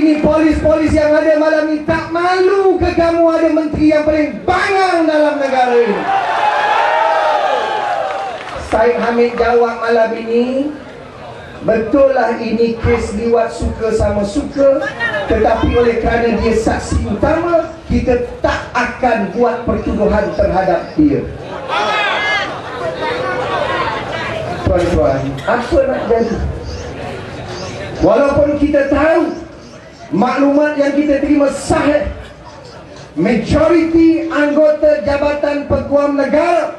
Ini polis-polis yang ada malam ini, tak malu ke kamu ada menteri yang paling bangang dalam negara ini? Syed Hamid jawab malam ini, betul lah ini kes liwat suka sama suka, tetapi oleh kerana dia saksi utama, kita tak akan buat pertuduhan terhadap dia. Tuan-tuan, apa nak jadi? Walaupun kita tahu maklumat yang kita terima sahih, majoriti anggota Jabatan Peguam Negara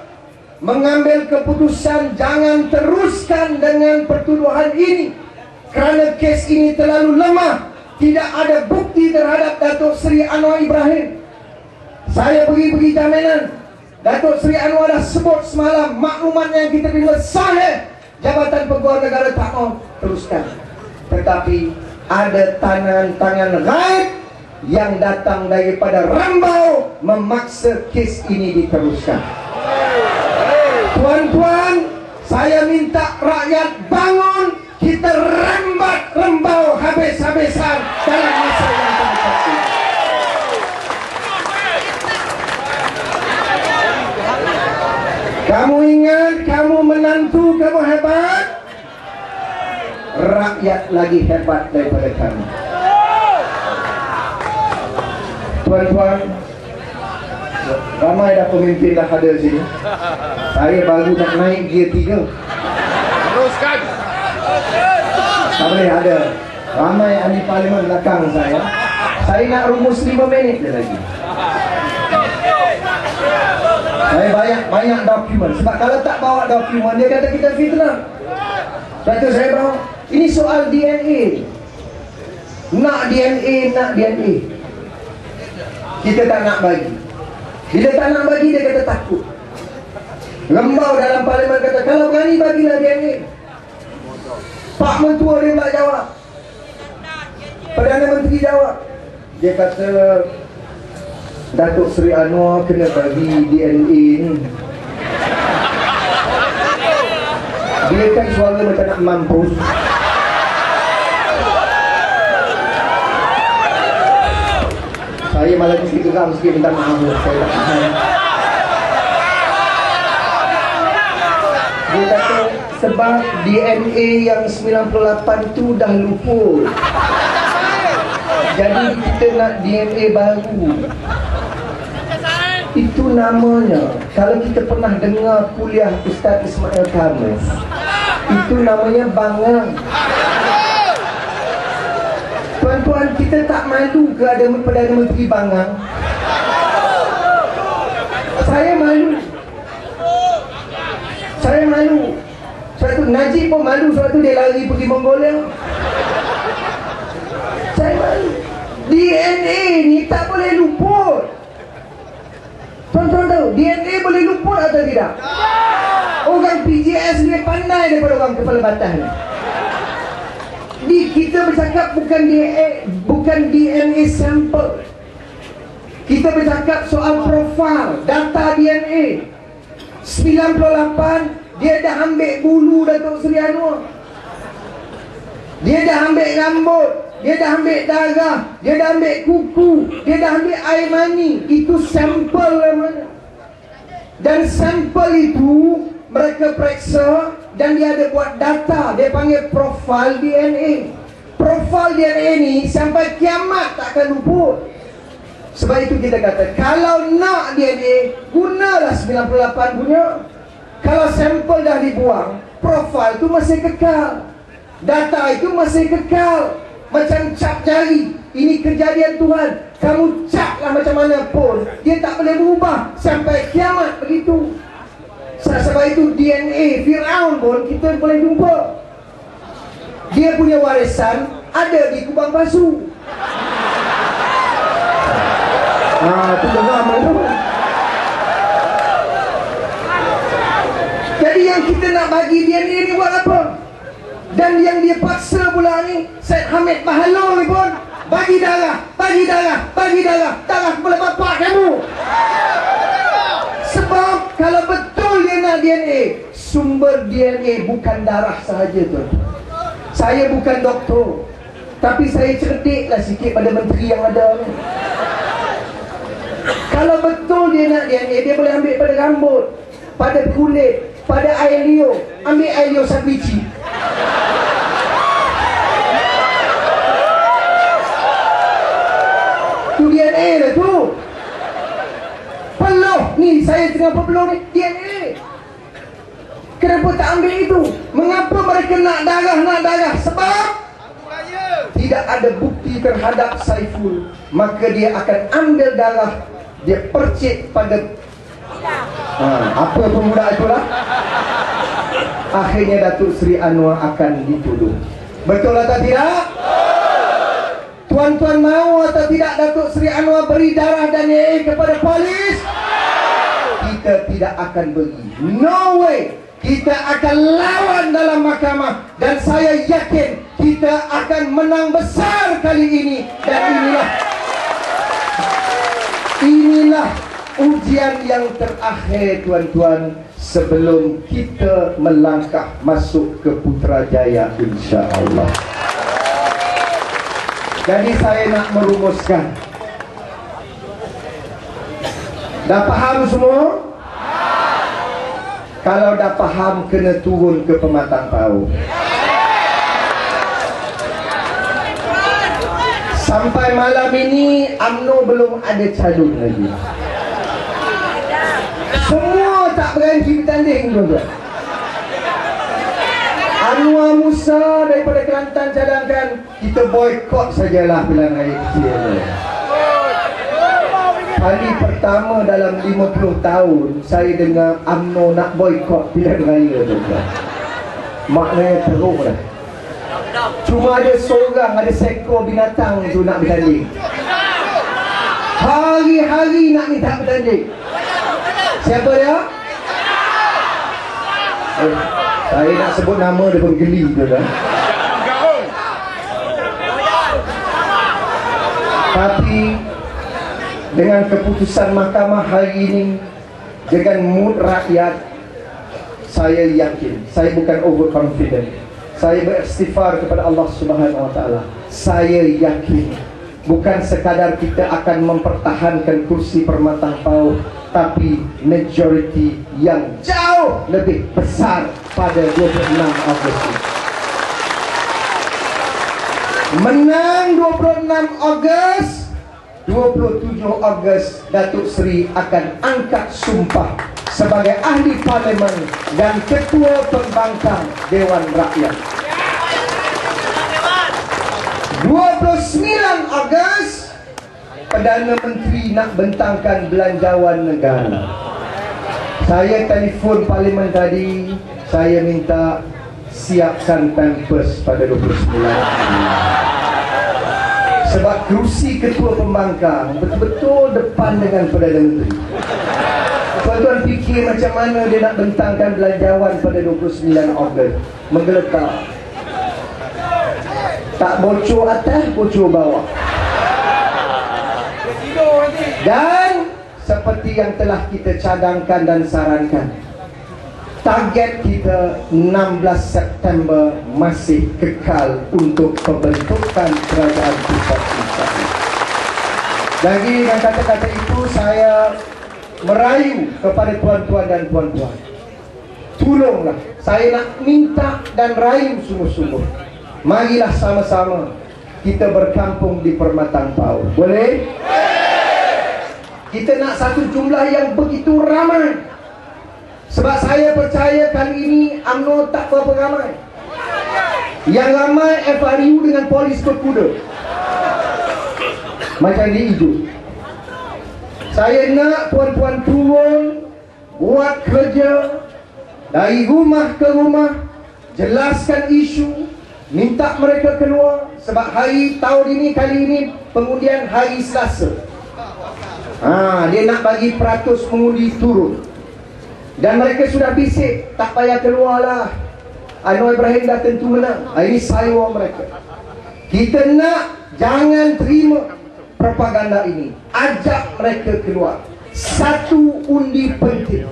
mengambil keputusan jangan teruskan dengan pertuduhan ini kerana kes ini terlalu lemah, tidak ada bukti terhadap Datuk Seri Anwar Ibrahim. Saya beri jaminan, Datuk Seri Anwar dah sebut semalam maklumat yang kita terima sahih, Jabatan Peguam Negara tak mau teruskan. Tetapi ada tangan-tangan gaib yang datang daripada Rambau memaksa kes ini diteruskan. Tuan-tuan, saya minta rakyat bangun, kita rembat Rambau habis-habisan dalam masa yang terdekat ini. Kamu ingat, kamu menantu, kamu hebat, rakyat lagi hebat daripada kamu. Tuan-tuan, ramai dah pemimpin dah ada sini. Saya baru nak naik gear 3. Teruskan. Tak boleh ada. Ramai ahli parlimen belakang saya. Saya nak rumus 5 minit je lagi. Saya banyak dokumen. Sebab kalau tak bawa dokumen, dia kata kita fitnah. Sebab tu saya bawa. Ini soal DNA. Nak DNA. Kita tak nak bagi. Bila tak nak bagi, dia kata takut. Rambau dalam parlimen kata, kalau berani bagilah DNA. Pak Mentua dia tak jawab. Perdana Menteri jawab. Dia kata, Datuk Seri Anwar kena bagi DNA ni. Dia kan suara macam nak mampus. Saya malah mesti geram sikit, minta maaf. Saya tak tahan. Dia kata sebab DNA yang 98 tu dah luput, jadi kita nak DNA baru. Itu namanya, kalau kita pernah dengar kuliah Ustaz Ismail Khamis, itu namanya bangang. Tuan-tuan, kita tak malu ke ada Perdana Menteri bangang? Saya malu. Saya malu. Sebab tu Najib pun malu, sebab tu dia lari pergi Mongolia. Saya malu. DNA ni tak boleh luput. Tuan-tuan tahu, DNA boleh luput atau tidak? Orang PJS ni pandai daripada orang kepala batas ni. Kita bercakap bukan DNA sampel. Kita bercakap soal profil, data DNA. 98, dia dah ambil bulu Datuk Seri Anwar. Dia dah ambil rambut, dia dah ambil darah, dia dah ambil kuku, dia dah ambil air mani. Itu sampel namanya. Dan sampel itu mereka periksa dan dia ada buat data, dia panggil profil DNA. Profil DNA ni sampai kiamat takkan luput. Sebab itu kita kata, kalau nak DNA, gunalah 98 punya. Kalau sampel dah dibuang, profil itu masih kekal, data itu masih kekal. Macam cap jari, ini kejadian Tuhan. Kamu caplah macam mana pun, dia tak boleh berubah sampai kiamat begitu. Sebab itu DNA Firaun pun kita boleh jumpa. Dia punya warisan ada di Kubang Pasu. Itu dengar mana? Jadi yang kita nak bagi DNA ni buat apa? Dan yang dia paksa pula ni, Syed Hamid Bahalul ni pun bagi darah, darah kepala bapak kamu. Sebab kalau betul dia nak DNA, sumber DNA bukan darah sahaja tu. Saya bukan doktor. Tapi saya cerdik lah sikit pada menteri yang ada ni. Kalau betul dia nak DNA, dia boleh ambil pada rambut, pada kulit, pada air liur. Ambil air liur 1 biji. Tu DNA lah tu. Peluh ni, saya tengah peluh ni, DNA. Kenapa tak ambil itu? Mengapa mereka nak darah? Sebab tidak ada bukti terhadap Saiful. Maka dia akan ambil darah, dia percik pada apa pemuda itulah. Akhirnya Datuk Seri Anwar akan dituduh. Betul atau tidak? Tuan-tuan mahu atau tidak Datuk Seri Anwar beri darah dan DNA kepada polis? Kita tidak akan beri. No way. Kita akan lawan dalam mahkamah. Dan saya yakin kita akan menang besar kali ini. Dan inilah ujian yang terakhir tuan-tuan, sebelum kita melangkah masuk ke Putrajaya, insya-Allah. Jadi saya nak merumuskan. Dah faham semua? Kalau dah faham, kena turun ke Pematang Pauh. Sampai malam ini UMNO belum ada calon lagi. Semua tak berhenti bertanding, tuan-tuan. Anwar Musa daripada Kelantan cadangkan kita boykot sajalah pilihan raya kecil. Kali pertama dalam 50 tahun saya dengar UMNO nak boykot pilihan raya, tuan-tuan. Maknanya teruk dah. Cuma ada seorang, ada seekor binatang tu nak bertanding. Hari-hari nak minta bertanding. Siapa dia? Saya nak sebut nama dia pun geli tu dah. Tapi dengan keputusan mahkamah hari ini, dengan mood rakyat, saya yakin, saya bukan overconfident. Saya beristighfar kepada Allah Subhanahu Wa Taala. Saya yakin bukan sekadar kita akan mempertahankan kursi Permatang Pauh, tapi majoriti yang jauh lebih besar pada 26 Ogos. Menang 26 Ogos, 27 Ogos Datuk Seri akan angkat sumpah sebagai ahli parlimen dan ketua pembangkang Dewan Rakyat. 29 Ogos Perdana Menteri nak bentangkan belanjawan negara. Saya telefon parlimen tadi, saya minta siapkan pampers pada 29. Sebab kerusi ketua pembangkang betul-betul depan dengan Perdana Menteri. Tuan-tuan fikir macam mana dia nak bentangkan belanjawan pada 29 Ogos. Menggeletar. Tak bocor atas, bocor bawah. Dan seperti yang telah kita cadangkan dan sarankan, target kita 16 September masih kekal untuk pembentukan kerajaan pusat. Lagi dengan kata-kata itu saya merayu kepada tuan-tuan dan puan-puan, tolonglah, saya nak minta dan rayu sungguh-sungguh, marilah sama-sama kita berkampung di Permatang Pauh. Boleh? Kita nak satu jumlah yang begitu ramai. Sebab saya percaya kali ini UMNO tak berapa ramai. Yang ramai FRU dengan polis berkuda macam di hijau. Saya nak puan-puan turun, buat kerja dari rumah ke rumah, jelaskan isu, minta mereka keluar. Sebab hari tahun ini, kali ini pengundian hari Selasa. Dia nak bagi peratus pengundi turun. Dan mereka sudah bisik, tak payah keluarlah, Anwar Ibrahim dah tentu menang. Ini sayur mereka. Kita nak, jangan terima propaganda ini. Ajak mereka keluar. Satu undi penting.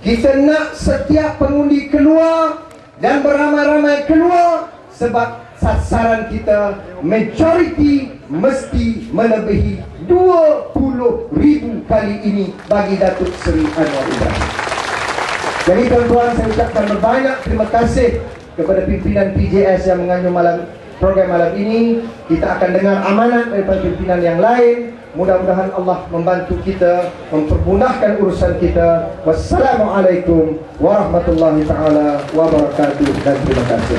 Kita nak setiap pengundi keluar dan beramai-ramai keluar. Sebab sasaran kita majority mesti melebihi 20,000 kali ini bagi Datuk Seri Anwar Ibrahim. Jadi tuan-tuan, saya ucapkan banyak terima kasih kepada pimpinan PJS yang mengandung program malam ini. Kita akan dengar amanat daripada pimpinan yang lain. Mudah-mudahan Allah membantu kita, mempermudahkan urusan kita. Wassalamualaikum warahmatullahi taala wabarakatuh, dan terima kasih.